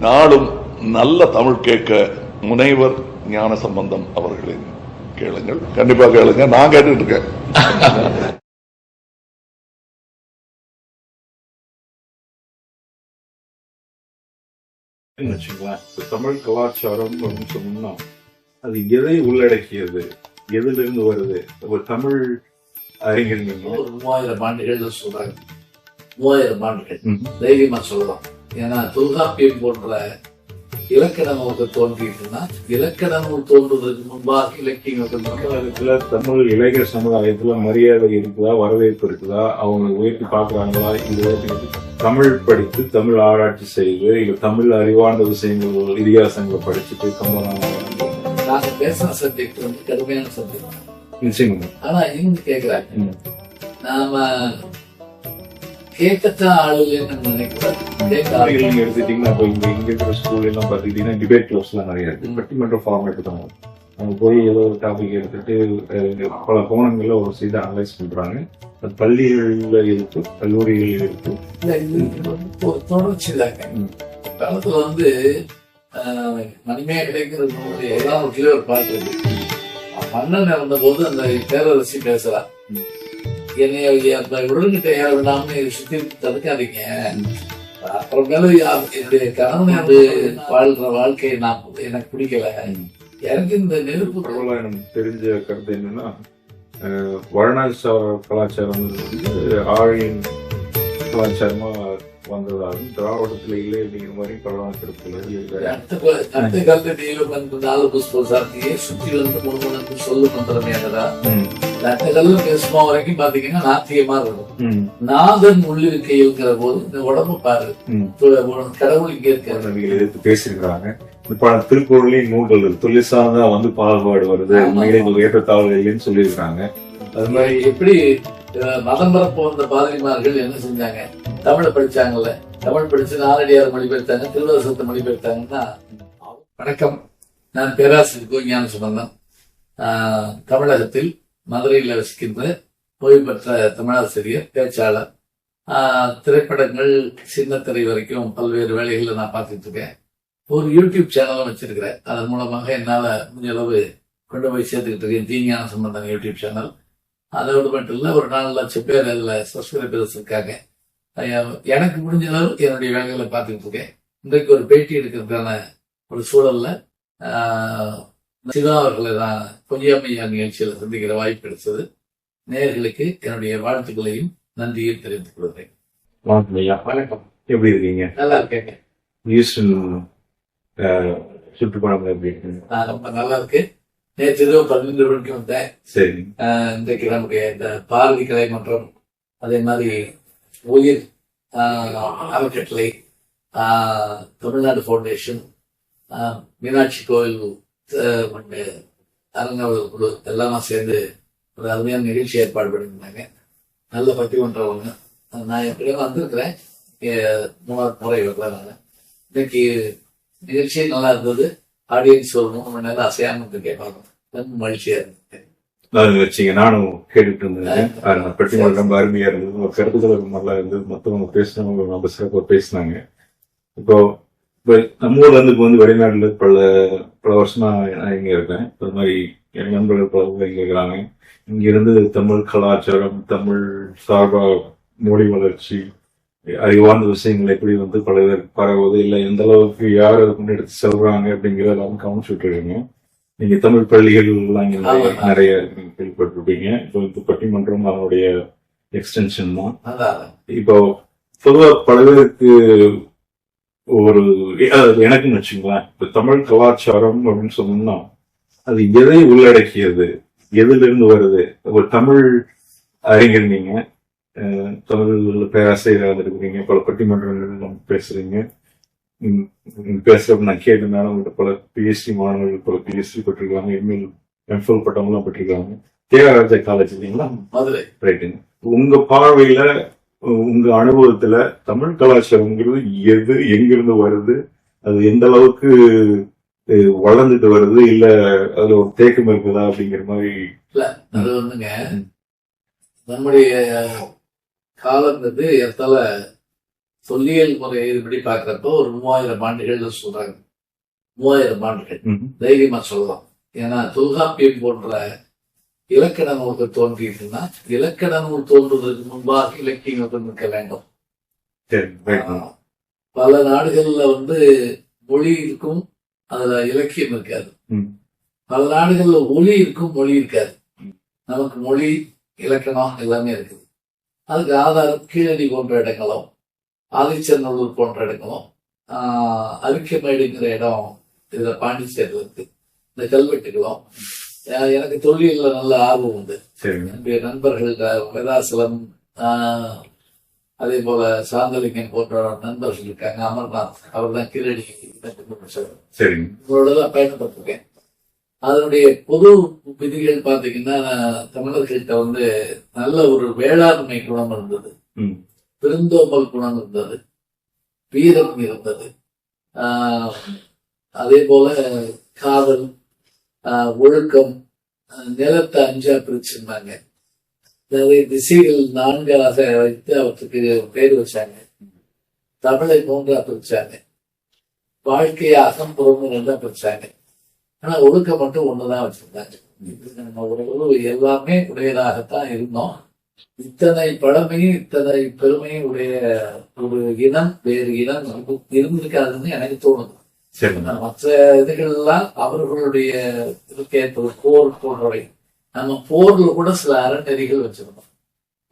நாடும் நல்ல தமிழ் கேட்க முனைவர் ஞானசம்பந்தம் அவர்களின் கேளுங்கள். கண்டிப்பா கேளுங்க. நான் கேட்டுட்டு இருக்கேன். தமிழ் கலாச்சாரம் அப்படின்னு சொன்னோம்னா அது எதை உள்ளடக்கியது, எதுல இருந்து வருது? ஒரு தமிழ் அறிஞர் ஒரு 3000 ஆண்டுகள் சொல்றாங்க. 3000 ஆண்டுகள் தைரியமா சொல்லலாம். ஏன்னா தொல்காப்பியம் போன்ற இலக்கண நூல்கள் தோன்றிட்டுன்னா இலக்கண நூல் தோன்றுவதற்கு முன்பாக இலக்கியத்துல தமிழ் இளைஞர் சமுதாயத்துல மரியாதை இருக்குதா, வரவேற்பு இருக்குதா, அவங்க உயர்த்தி பாக்குறாங்களா? இது தமிழ் படித்து தமிழ் ஆராய்ச்சி செய்து இல்ல தமிழ் அறிவார்ந்த விஷயங்கள் இதிகாசங்களை படிச்சுட்டு நாங்க பேசுற சப்ஜெக்ட் வந்து கடுமையான சப்ஜெக்ட். நிச்சயமா. ஆனா இங்க கேக்குறாங்க நாம கேட்கத்தான் ஆளு இல்லைன்னு நினைக்கிறேன். நீங்க எடுத்துட்டீங்கன்னா இங்க இருக்கிற ஸ்கூல் எல்லாம் பாத்துக்கிட்டீங்கன்னா டிபேட் கிளப்ஸ் எல்லாம் நிறைய இருக்கு. பட்டிமன்ற ஃபார்மேட் தான். அவங்க போய் ஏதோ ஒரு டாபிக் எடுத்துட்டு பல கோணங்கள்ல ஒரு செய்தி அனலைஸ் பண்றாங்க. அது பள்ளிகள்ல இருக்கு, கல்லூரிகள் இருக்கு. ஒரு தொடர்ச்சி தாங்க. காலத்துல வந்து மணிமையா கிடைக்கிறது ஏதாவது ஒரு கிலோ பாட்டு மன்னன் இறந்த போது அந்த பேரரசி பேசுறா, என்னைய அந்த உடல்கிட்ட ஏற விடாம சுத்தி தடுக்காதீங்க. அப்புறமேல என்னுடைய கணவன் வாழ்ற வாழ்க்கையை நான் எனக்கு பிடிக்கல. எனக்கு இந்த நெருப்பு எனக்கு தெரிஞ்ச கருத்து என்னன்னா, வடநாடு கலாச்சாரம் ஆழியின் கலாச்சாரமா வந்ததாலும் திராவிடத்துல இல்லை அப்படிங்கிற மாதிரி பரவான அடுத்த காலத்து தெய்வம் என்று 4 புஷ்பம் சாத்தியே சுற்றி வந்து முழுவதுக்கு சொல்லு மந்திரமேனதா அடுத்த காலம் பேசுமா வரைக்கும் பாத்தீங்கன்னா நாத்தியமா இருக்கும். நாதன் உள்ளிருக்கைங்கிற போது இந்த உடம்பு பாரு, கடவுள் இங்க இருக்க எதிர்த்து பேசியிருக்கிறாங்க. இப்ப திருக்குறளையும் நூல்கள் தொழிற்சார்ந்தா வந்து பாகுபாடு வருது, ஏற்றத்தாழ்வு இல்லைன்னு சொல்லியிருக்காங்க. அது மாதிரி எப்படி மதம் பரப்பு வந்த பாதிரிமார்கள் என்ன செஞ்சாங்க? தமிழை படிச்சாங்கல்ல, தமிழ் படிச்சு நாலடியார் மொழிபெயர்த்தாங்க, திருவசத்தை மொழிபெயர்த்தாங்கன்னா. வணக்கம், நான் பேராசிரியர் ஞானசம்பந்தம். தமிழகத்தில் மதுரையில் வசிக்கின்ற ஓய்வு பெற்ற தமிழாசிரியர், பேச்சாளர். திரைப்படங்கள் சின்ன திரை வரைக்கும் பல்வேறு வேலைகளை நான் பார்த்துட்டு இருக்கேன். ஒரு யூடியூப் சேனலும் வச்சிருக்கிறேன். அதன் மூலமாக என்னால முடிஞ்ச அளவு கொண்டு போய் சேர்த்துக்கிட்டு இருக்கேன். Gnanasambandam YouTube channel. அதோடு மட்டும் இல்ல, ஒரு 4 லட்சம் பேர் அதுல சப்ஸ்கிரைபர்ஸ் இருக்காங்க. எனக்கு முடிஞ்ச அளவு என்னுடைய வேலைகளை பார்த்துக்கிட்டு இருக்கேன். இன்றைக்கு ஒரு பேட்டி எடுக்கிறதுக்கான ஒரு சூழல்ல சிவா அவர்களை நான் பொய்யாமையா நிகழ்ச்சியில சந்திக்கிற வாய்ப்பு கிடைச்சது. நேயர்களுக்கு என்னுடைய வாழ்த்துக்களையும் நன்றியும் தெரிவித்துக் கொள்கிறேன். வணக்கம், எப்படி இருக்கீங்க? நல்லா இருக்கேங்க. சுற்றுப்படம் எப்படி இருக்கு? ரொம்ப நல்லா இருக்கு. நேற்று ஏதோ 12 மணிக்கு வந்தேன். சரி. இன்றைக்கு நம்முடைய இந்த பாரதி கலை மன்றம், அதே மாதிரி உயிர் அறக்கட்டளை, தமிழ்நாடு பவுண்டேஷன், மீனாட்சி கோயில் அரங்காவல் குழு எல்லாமே சேர்ந்து ஒரு அருமையான நிகழ்ச்சி ஏற்பாடு பண்ணியிருந்தாங்க. நல்ல பட்டிமன்றவங்க. நான் எப்படியோ வந்திருக்கிறேன், 3வது முறை வரலாம். இன்னைக்கு நிகழ்ச்சி நல்லா இருந்தது. ஆடியன்ஸ் ஒரு 3 மணி நேரம் அசையாம கேட்பாங்க. மகிழ்ச்சியா இருந்தது. வச்சீங்க, நானும் கேட்டுட்டு இருந்தேன். பட்டிமன்றம் ரொம்ப அருமையா இருந்தது. கருத்துக்கள் நல்லா இருந்தது. மற்றவங்க பேசினவங்க ரொம்ப சிறப்பாக பேசினாங்க. இப்போ நம்ம ஊர்ல இருந்து வந்து வெளிநாட்டுல பல வருஷமா நான் இங்க இருக்கேன். அது மாதிரி என் நண்பர்கள் பல இங்க இருக்கிறாங்க. இங்க இருந்து தமிழ் கலாச்சாரம், தமிழ் சார்பா மொழி வளர்ச்சி, அறிவார்ந்த விஷயங்கள் எப்படி வந்து பல பேர் பரவுவது, இல்லை எந்த அளவுக்கு யார் முன்னெடுத்து செல்றாங்க அப்படிங்கிறத எல்லாம் கவனிச்சுட்டு இருக்கீங்க. நீங்க தமிழ் பள்ளிகள் எல்லாம் நிறைய கேள்விப்பட்டிருப்பீங்க. இப்போ இந்த பட்டிமன்றம் அதனுடைய எக்ஸ்டென்ஷன் தான். இப்போ பொதுவா பல பேருக்கு ஒரு எனக்குன்னு வச்சுங்களேன், இப்ப தமிழ் கலாச்சாரம் அப்படின்னு சொன்னோம்னா அது எதை உள்ளடக்கியது, எதுல இருந்து வருது? ஒரு தமிழ் அறிஞர், நீங்க தமிழ் பேராசிரியராக இருக்கிறீங்க, பல பட்டிமன்றங்கள் பேசுறீங்க. பேசுறப்ப நான் கேட்டதுனால உங்கள்கிட்ட பல பிஎஸ்சி மாணவர்கள் பல பிஎஸ்சி பெற்றிருக்காங்க, எம்ஃபில் பட்டம்லாம் பெற்றிருக்காங்க. தியாகராஜா காலேஜ் இல்லைங்களா? ரைட்டுங்க. உங்க பார்வையில, உங்க அனுபவத்துல தமிழ் கலாச்சாரம்ங்கிறது எது, எங்கிருந்து வருது, அது எந்த அளவுக்கு வளர்ந்துட்டு வருது, இல்ல அதுல ஒரு தேக்கம் இருக்குதா அப்படிங்கிற மாதிரி? இல்ல, அது வந்துங்க, நம்முடைய காலங்கிறது ஏற்றால தொல்லியல் முறை இப்படி பாக்குறப்போ ஒரு 3000 ஆண்டுகள் சொல்றாங்க. 3000 ஆண்டுகள் தைரியமா சொல்லலாம். ஏன்னா தொல்காப்பியம் போன்ற இலக்கண நூல்கள் தோன்றிட்டுன்னா இலக்கண நூல் தோன்றுவதற்கு முன்பாக இலக்கியங்கள் இருக்க வேண்டும். பல நாடுகள்ல மொழி இருக்கும், அதுல இலக்கியம் இருக்காது. பல நாடுகள்ல ஒளி இருக்கும், மொழி இருக்காது. நமக்கு மொழி இலக்கணம் எல்லாமே இருக்குது. அதுக்கு ஆதாரம் கீழடி போன்ற இடங்களும், ஆதிச்சநல்லூர் போன்ற இடங்களும், அரிக்கமேடுங்கிற இடம் இதுல பாண்டிச்சேரியில் இருக்கு. இந்த கல்வெட்டுகளும் எனக்கு தொழில நல்ல ஆர்வம் உண்டு. என்னுடைய நண்பர்கள் வேதாசலம், அதே போல சாந்தலிங்கம் போன்ற நண்பர்கள் இருக்காங்க. அமர்நாத் அவர் தான் கீழடி இவரோடதான் பயணப்பட்டிருக்கேன். அதனுடைய பொது விதிகள் பாத்தீங்கன்னா தமிழர்கள்ட்ட நல்ல ஒரு வேளாண்மை குணம் இருந்தது, பெருந்தோம்பல் குணம் இருந்தது, வீரம் இருந்தது. அதே போல காதல், ஒழுக்கம், நிலத்தை அஞ்சா பிரிச்சிருந்தாங்க. நிறைய திசைகள் 4ஆக வைத்து அவற்றுக்கு பேர் வச்சாங்க. தமிழை 3ஆ பிரிச்சாங்க. வாழ்க்கையை அகம்புறம் 2ஆ பிரிச்சாங்க. ஆனா ஒழுக்கம் மட்டும் ஒண்ணுதான் வச்சிருந்தாங்க. நம்ம ஒரு எல்லாமே உடையதாகத்தான் இருந்தோம். இத்தனை பழமையும் இத்தனை பெருமையும் உடைய ஒரு இனம் வேறு இனம் இருந்திருக்காதுன்னு எனக்கு தோணுது. மற்ற இதுகள்லாம் அவர்களுடைய இதுக்கேற்பது போர் போன்றவை. நம்ம போர்ல கூட சில அறநெறிகள் வச்சிருந்தோம்.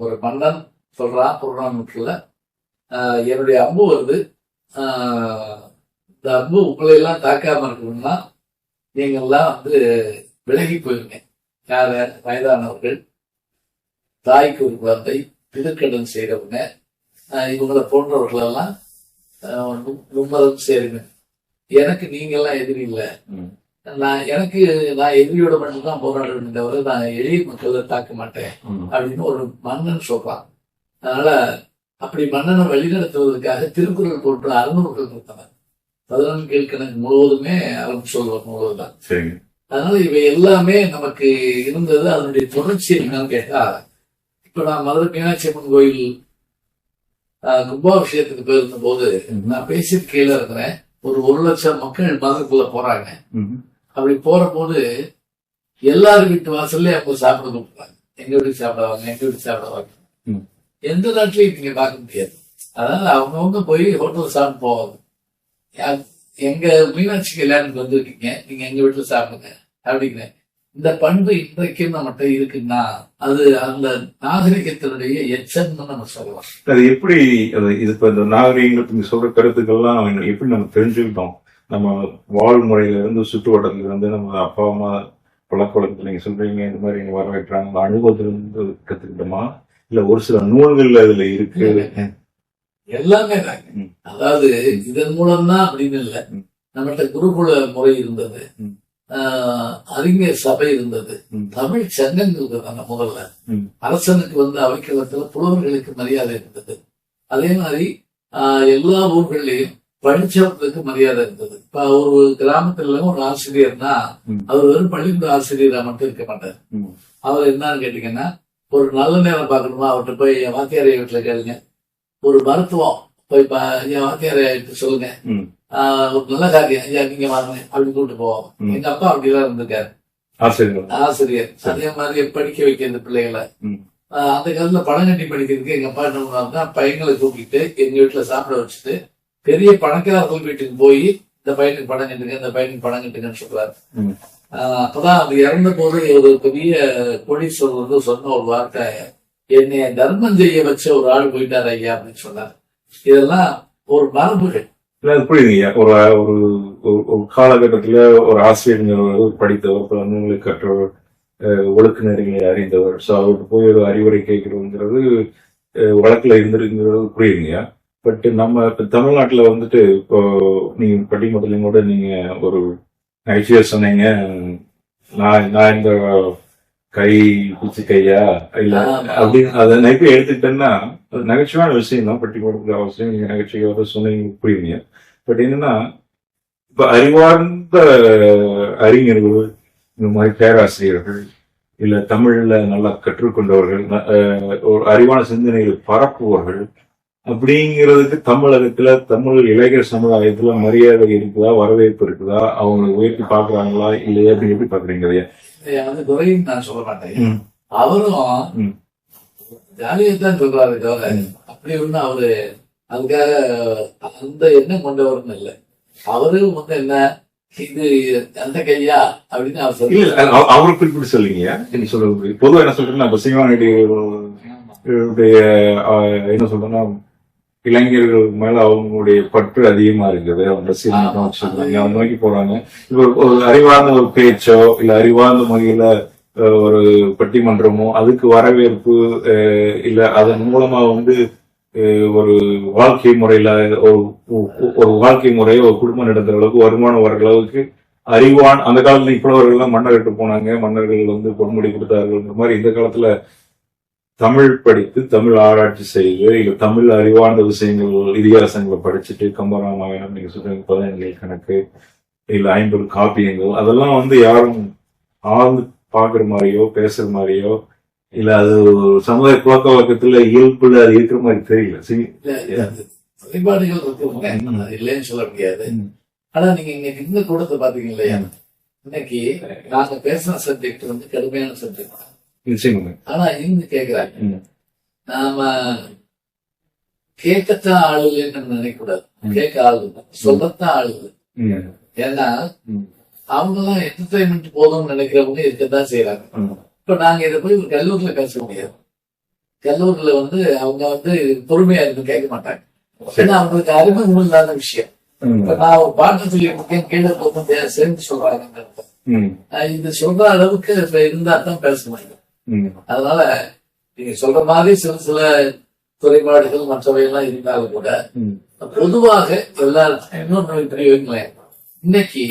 ஒரு மன்னன் சொல்றான் புறநானூற்றுல, என்னுடைய அம்பு இந்த அம்பு உங்களை எல்லாம் தாக்காம இருக்கணும்னா நீங்கள்லாம் விலகி போயிருங்க. யார? வயதானவர்கள், தாய்க்கு ஒரு குழந்தை, பிதுக்கடன் செய்யறவங்க, இவங்களை போன்றவர்கள் எல்லாம் மும்மரம் சேருங்க. எனக்கு நீங்க எல்லாம் எதிரி இல்லை. நான் எதிரியோட மட்டும்தான் போராடுவேன், தவிர நான் எளிய மக்களை தாக்க மாட்டேன் அப்படின்னு ஒரு மன்னன் சொல்றான். அதனால அப்படி மன்னனை வழிநடத்துவதற்காக திருக்குறள் போன்ற அறநூல்கள் இருந்தன. 11 கீழ்கணக்கு முழுவதுமே அறம் சொல்வர் முழுவதுதான். அதனால இவை எல்லாமே நமக்கு இருந்தது. அதனுடைய தொடர்ச்சி என்னன்னு கேட்டா, இப்ப நான் மதுரை மீனாட்சி அம்மன் கோயில் கும்பாபிஷேகத்துக்கு போயிருந்த போது நான் பேசிட்டு கீழே இருக்கிறேன். ஒரு 1,00,000 மக்கள் மதுரைக்குள்ள போறாங்க. அப்படி போற போது எல்லாரும் வீட்டு வாசல்ல அவங்க சாப்பிட கூப்பிடுறாங்க. எங்க வீட்டுக்கு சாப்பிடுவாங்க, எங்க வீட்டுக்கு சாப்பிடுவாங்க. எந்த நாட்டிலையும் நீங்க பார்க்க முடியாது. அதனால அவங்கவுங்க போய் ஹோட்டல் சாப்பிட்டு போவாங்க. எங்க மீனாட்சி கல்யாணத்துக்கு வந்திருக்கீங்க, நீங்க எங்க வீட்டுல சாப்பிடுங்க அப்படிங்கிறேன். இந்த பண்பு இன்றைக்கும் நம்மகிட்ட இருக்குன்னா அது அந்த நாகரிகத்தினுடைய எச்சம்னு நம்ம சொல்லலாம். அது எப்படி இது இந்த நாகரிகங்களுக்கு சொல்ற கருத்துக்கள்லாம் எப்படி நம்ம தெரிஞ்சுக்கிட்டோம்? நம்ம வாழ்முறையில இருந்து சுற்று வட்டத்துல இருந்து நம்ம அப்பா அம்மா பழக்க வழக்கத்துல நீங்க சொல்றீங்க இந்த மாதிரி நீங்க வரவேற்றாங்க, அனுபவத்துல இருந்து கத்துக்கிட்டோமா இல்ல ஒரு சில நூல்கள்ல அதுல இருக்கு? எல்லாமே தாங்க. அதாவது இதன் மூலம்தான் அப்படின்னு இல்லை. நம்மகிட்ட குருகுல முறை இருந்தது, அறிஞர் சபை இருந்தது, தமிழ் சங்கங்கள் இருந்தது. முதல்ல அரசனுக்கு அவைக்களத்துல புலவர்களுக்கு மரியாதை இருந்தது. அதே மாதிரி எல்லா ஊர்களையும் படிச்சவர்களுக்கு மரியாதை இருந்தது. இப்ப ஒரு கிராமத்துல ஒரு ஆசிரியர்னா அவர் வெறும் பள்ளிக்கூட ஆசிரியரா மட்டும் இருக்க மாட்டார். அவர் என்னன்னு கேட்டீங்கன்னா, ஒரு நல்ல நேரம் பார்க்கணுமா அவர்கிட்ட போய் என் வாத்தியாரைய வீட்டுல கேளுங்க. ஒரு மருத்துவம் போய் என் வாத்தியாரைய வீட்டு சொல்லுங்க. ஒரு நல்ல காரியம் ஐயா நீங்க வாங்க அப்படின்னு கூப்பிட்டு போவோம். எங்க அப்பா அப்படிதான் இருந்திருக்காரு, ஆசிரியர். அதே மாதிரி படிக்க வைக்கிறது பிள்ளைகளை. அந்த காலத்துல பணம் கட்டி படிக்கிறதுக்கு எங்க அப்பா என்ன பண்ணுவாங்க, பையங்களை கூப்பிட்டு எங்க வீட்டுல சாப்பிட வச்சுட்டு பெரிய பணக்காரர்கள் வீட்டுக்கு போய் இந்த பையனுக்கு பணம் கட்டுங்க, இந்த பையனுக்கு பணம் கட்டுங்கன்னு சொல்றாரு. அப்பதான் அது இறந்த போது ஒரு பெரிய கோடீஸ்வரர் சொன்ன ஒரு வார்த்தை, என்னைய தர்மம் செய்ய வச்ச ஒரு ஆள் போயிட்டாரு ஐயா அப்படின்னு சொன்னார். இதெல்லாம் ஒரு மரபுகள். புரியுதுங்க. ஒரு காலகட்டத்துல ஒரு ஆசிரியர் படித்தவர், நூல்களை கற்றவர், ஒழுக்க நெறிகளை அறிந்தவர். ஸோ அவருக்கு போய் ஒரு அறிவுரை கேட்கறதுங்கிறது வழக்குல இருந்திருக்கிறது புரியுதுங்க. பட் நம்ம இப்ப தமிழ்நாட்டுல இப்போ நீங்க பட்டிமன்றத்திலையும் கூட நீங்க ஒரு நகைச்சுவையா சொன்னீங்க, நான் இந்த கை பிச்சு கையா இல்ல அப்படின்னு அதை நகைப்பை எடுத்துக்கிட்டேன்னா நகைச்சுவான விஷயம் தான். பட்டிமன்றத்துக்கு அவசியம் நீங்க நகைச்சுவையோட சொன்னீங்க, புரியுங்க. பட் என்னன்னா இப்ப அறிவார்ந்த அறிஞர்கள், இந்த மாதிரி பேராசிரியர்கள் இல்ல தமிழ்ல நல்லா கற்றுக்கொண்டவர்கள், ஒரு அறிவான சிந்தனைகள் பரப்புவர்கள், அப்படிங்கிறதுக்கு தமிழகத்துல தமிழ் இளைஞர் சமுதாயத்துல மரியாதை இருக்குதா, வரவேற்பு இருக்குதா, அவங்க உயர்த்தி பாக்குறாங்களா இல்லையா, அப்படி எப்படி பாக்குறீங்க அதையா? அது குறையும் நான் சொல்ல மாட்டேன். அவரும் ஜாலியத்தான் சொல்றாரு தவிர அப்படி ஒண்ணு அவரு அதுக்காக அந்த எண்ணம் கொண்டவர்னு இல்லை. அவரும் வந்து என்ன இது அந்த கையா அப்படின்னு அவர் சொல்ல அவரை குறிப்பிட்டு சொல்லுங்க. என்ன சொல்றது, பொதுவா என்ன சொல்றேன்னா இப்ப சீமானுடைய என்ன சொல்றேன்னா இளைஞர்கள் மேல அவங்களுடைய பற்று அதிகமா இருக்குது. அவங்க சொல்றாங்க, அவங்க நோக்கி போறாங்க. இப்ப ஒரு அறிவார்ந்த ஒரு பேச்சோ இல்ல அறிவார்ந்த முறையில ஒரு பட்டிமன்றமோ அதுக்கு வரவேற்பு இல்ல அதன் மூலமா வந்து ஒரு வாழ்க்கை முறையில ஒரு வாழ்க்கை முறையை ஒரு குடும்பம் நடத்துற அளவுக்கு வருமானம் வர்ற அளவுக்கு அறிவான் அந்த காலத்துல இப்பளவர்கள் எல்லாம் மன்னர்கிட்ட போனாங்க, மன்னர்கள் வந்து பொன்முடி கொடுத்தார்கள். இந்த மாதிரி இந்த காலத்துல தமிழ் படித்து தமிழ் ஆராய்ச்சி செய்து இல்ல தமிழ் அறிவார்ந்த விஷயங்கள் இதிகாசங்களை படிச்சுட்டு கம்பராமாயணம் நீங்க சொல்றீங்க 17 கணக்கு இல்ல 50 காப்பியங்கள் அதெல்லாம் வந்து யாரும் ஆழ்ந்து பாக்குற மாதிரியோ பேசுற மாதிரியோ இல்ல அது சமுதாய புழக்க வழக்கத்துல இயல்புல அது இருக்கிற மாதிரி தெரியல. வழிபாடுகள் இருக்குங்க, இல்லைன்னு சொல்ல முடியாது. ஆனா நீங்க இங்க இந்த கூடத்தை பாத்தீங்க இல்லையா, இன்னைக்கு நாங்க பேசுற சப்ஜெக்ட் வந்து கடுமையான சப்ஜெக்ட். ஆனா இங்க கேக்குறாங்க, நாம கேட்கத்தான் ஆளுன்னு நினைக்க கூடாது. கேட்க ஆளு சொல்லத்தான் ஆளு. ஏன்னா அவங்க எல்லாம் என்டர்டைன்மெண்ட் போதும்னு நினைக்கிறவங்க இருக்கத்தான் செய்யறாங்க. இப்ப நாங்க இதை போய் ஒரு கல்லூரியில பேச முடியாது. கல்லூரியில வந்து அவங்க வந்து பொறுமையா இருந்து கேட்க மாட்டாங்க. ஏன்னா அவங்களுக்கு அறிமுகம் இல்லாத விஷயம். இப்ப நான் ஒரு பாட்டு சொல்லியிருக்கேன், கீழே போக சேர்ந்து சொல்றாங்க. இது சொல்ற அளவுக்கு இப்ப இருந்தா தான் பேச முடியும். அதனால நீங்க சொல்ற மாதிரி சில குறைபாடுகள் மற்றவை எல்லாம் இருந்தாலும் கூட பொதுவாக எல்லாரும் இன்னொன்று தெரியுங்களேன், இன்னைக்கு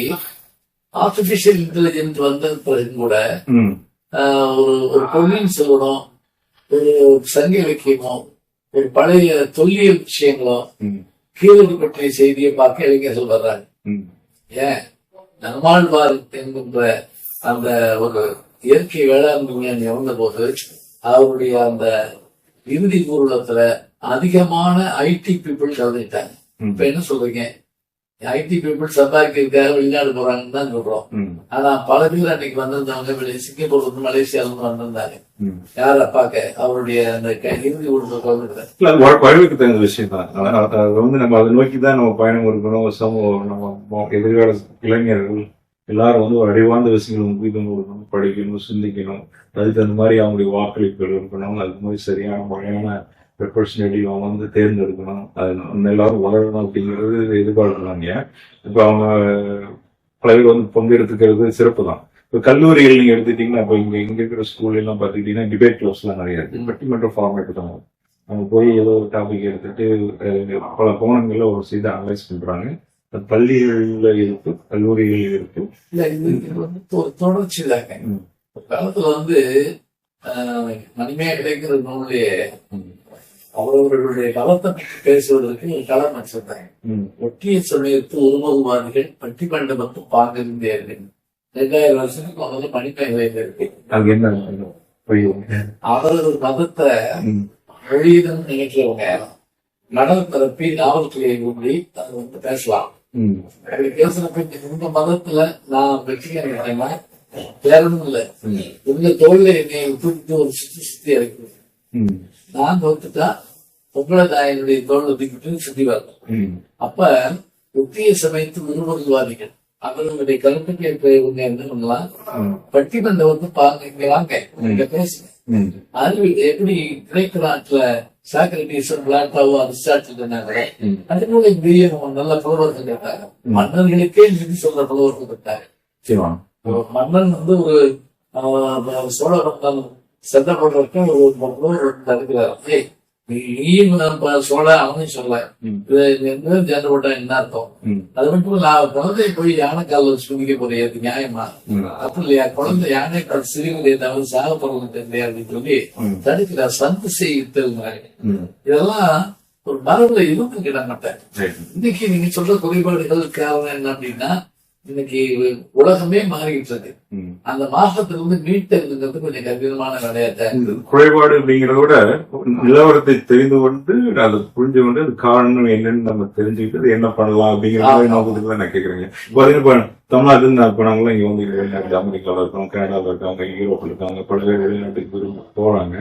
ஆர்டிபிஷியல் இன்டெலிஜென்ஸ் வந்த பிறகு கூட ஒரு பொருளின் சொல்லணும், ஒரு சங்க இலக்கியமோ ஒரு பழைய தொல்லியல் விஷயங்களோ கீழடி பற்றிய செய்தியை பார்க்க இளைஞர்கள் வர்றாங்க. ஏன் நம்மாழ்வார் என்கின்ற அந்த ஒரு இயற்கை வேளாண் விஞ்ஞானி இறந்த போது அவருடைய அந்த இறுதி ஊர்வலத்துல அதிகமான ஐடி பீப்புள் கலந்துட்டாங்க. இப்ப என்ன சொல்றீங்க, ஐடி பீப்புள் சம்பாதிக்கிறதுக்காக வெளிநாடு போறாங்கன்னு தான் சொல்றோம். ஆனா பல பேர் அன்னைக்கு வந்திருந்தவங்க சிங்கப்பூர் வந்து மலேசியால இருந்து வந்திருந்தாங்க. யார பாக்க அவருடைய அந்த இறுதி ஊர்வலம் பழமைக்கு தகுந்த விஷயம் தான். அது வந்து நம்ம அதை நோக்கிதான் நம்ம பயணம் இருக்கணும். சமூகம் நம்ம எதிர்கால இளைஞர்கள் எல்லாரும் வந்து ஒரு அறிவார்ந்த விஷயங்கள் முக்கியத்துவம் கொடுக்கணும், படிக்கணும், சிந்திக்கணும். அதுக்கு அந்த மாதிரி அவங்களுடைய வாக்களிப்புகள் இருக்கணும். அது மாதிரி சரியான முறையான ரெப்ரஸன்டேட்டிவ் அவங்க வந்து தேர்ந்தெடுக்கணும். அது எல்லாரும் வளரணும் அப்படிங்கிறது எதிர்பார்க்கிறாங்க. இப்ப அவங்க பல பேர் வந்து பங்கெடுத்துக்கிறது சிறப்பு தான். இப்ப கல்லூரிகள் நீங்க எடுத்துட்டீங்கன்னா இப்ப இங்க இருக்கிற ஸ்கூல்ல எல்லாம் பாத்துக்கிட்டீங்கன்னா டிபேட் கிளப்ஸ் எல்லாம் நிறைய இருக்கு. பட்டிமன்ற ஃபார்மேட் தான். அவங்க போய் ஏதோ ஒரு டாபிக் எடுத்துட்டு பல கோணங்கள்ல ஒரு செய்தி அனலைஸ் பண்றாங்க. பள்ளிகள்ல இருக்கு, கல்லூரிகள் இருக்கு. இல்ல இது வந்து தொடர்ச்சி தாங்க. காலத்துல வந்து மணிமையா கிடைக்கிற நூல்லையே அவர்களுடைய களத்தை பற்றி பேசுவதற்கு ஒரு களம் வச்சிருந்தாங்க. ஒட்டிய சமயத்து உருவகுமாரிகள் பட்டிமண்டபத்து பாங்கிருந்தேர்கள் 2000 வருஷத்துக்கு முதல்ல மணிமேகலை இருக்கு. அவரது மதத்தை மொழியிடம் நினைக்கிறவங்க நடன பரப்பி நாவல்களை ஊன்றி அதை வந்து பேசலாம். அப்படி பேசுறப்ப இந்த மதத்துல நான் வெற்றிக்கிறேன்னா வேறொன்னும் இல்ல, உங்க தோல்ல என்னை தூக்கிட்டு ஒரு சுத்தி இறக்கி நான் தோத்துட்டா உங்களை நான் என்னுடைய தோல்ல தூக்கிட்டு சுத்தி வரணும். அப்ப ஒத்திய சமயத்து உருவகுவாதிகள் அவர்களுடைய கருத்துக்கு இவங்க என்ன பண்ணலாம், பட்டிமன்றம் வந்து பாங்க இங்க வாங்க இங்க பேசுங்க. அது எப்படி கிரேக்க நாட்டுல சாக்ரட்டிஸ் பிளாட்டாவோ அரிஸ்டாட்டில் இருந்தாங்க. அது போல இங்கேயே நல்ல புலவர்கள் இருக்காங்க. மன்னர்களுக்கே நிதி சொல்ற புலவர்கள் இருக்காங்க. மன்னன் வந்து ஒரு சோழ மன்னன் சண்டை போடுறதுக்கு ஒரு புலவர் இருக்கிறார். நீயும் சொல்ல அவனையும் சொல்ல சண்டை போட்டா என்ன அர்த்தம்? அது மட்டும் நான் குழந்தைய போய் யானை கால வச்சு குடிக்க போறேன், அது நியாயமா? அப்படி இல்லையா? குழந்தை யானை கால் சிறுவதையை தவிர சாக போறது இல்லையா அப்படின்னு சொல்லி தடுக்கிறார். சந்து செய்கிறாங்க. இதெல்லாம் ஒரு மரபுல இருந்து கிட மாட்டேன். இன்னைக்கு நீங்க சொல்ற குறைபாடுகள் காரணம் என்ன அப்படின்னா, இன்னைக்கு உலகமே மாறிட்டு இருக்கு. அந்த மாற்றத்துல இருந்து மீட்டெடுக்கிறது கொஞ்சம் கடினமான வேலையாத்தான். குறைபாடு அப்படிங்கிறத விட நிலவரத்தை தெரிந்து கொண்டு அதை புரிஞ்சு கொண்டு அது காரணம் என்னன்னு நம்ம தெரிஞ்சுக்கிட்டு என்ன பண்ணலாம் அப்படிங்கிற மாதிரி நோக்கத்துக்கு தான் நான் கேட்கறேங்க. இப்ப தமிழ்நாட்டுல இருந்து நான் போனாங்களா இங்க வந்து வெளிநாட்டு அமெரிக்காவில் இருக்காங்க, கனடாவில் இருக்காங்க, யூரோப்ல இருக்காங்க, பல பேர் வெளிநாட்டுக்கு விரும்ப போறாங்க.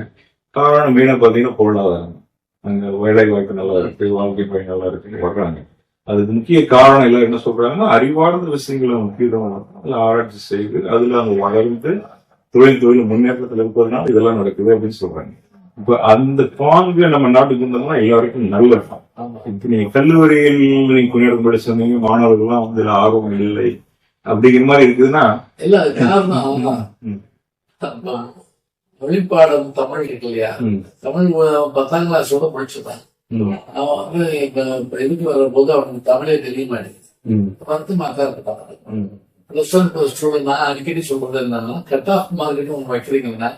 காரணம் மெயினா பாத்தீங்கன்னா பொருளாதாரம். அங்க வேலை வாய்ப்பு நல்லா இருக்கு, வாழ்க்கை முறை நல்லா இருக்குன்னு வர்றாங்க. அதுக்கு முக்கிய காரணம் எல்லாம் என்ன சொல்றாங்கன்னா அறிவார்ந்த விஷயங்களை முக்கியத்துவம் ஆராய்ச்சி செய்து அதுல அவங்க வளர்ந்து தொழில் முன்னேற்றத்துல இருப்பதனால இதெல்லாம் நடக்குது அப்படின்னு சொல்றாங்க. இப்ப அந்த பாங்கு நம்ம நாட்டுக்கு இருந்தோம்னா எல்லாருக்கும் நல்ல இப்ப நீங்க கல்லூரியில் நீங்க குடியரசு படி சொன்னீங்க, மாணவர்கள்லாம் வந்து ஆர்வம் இல்லை அப்படிங்கிற மாதிரி இருக்குதுன்னா இல்ல அது காரணம் மொழிப்பாடம் தமிழ் இருக்கு இல்லையா, தமிழ் 10ஆம் கிளாஸோட படிச்சுதான் அவன் வந்து இப்ப இதுக்கு வரும்போது அவனுக்கு தமிழே தெரிய மாட்டேங்குது. வருத்தமா தான் இருக்காங்க. பிளஸ் ஒன் பிளஸ் டூ நான் அடிக்கடி சொல்றது என்னன்னா கட் ஆஃப் மார்க்கெட் ஒன்று வைக்கிறீங்கன்னா